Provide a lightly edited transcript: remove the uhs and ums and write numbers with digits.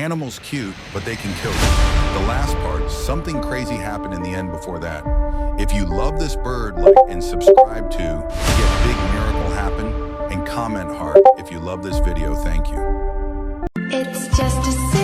Animals cute, but they can kill you. The last part, something crazy happened in the end before that. If you love this bird, like and subscribe to get big miracle happen, and comment heart if you love this video. Thank you. It's just a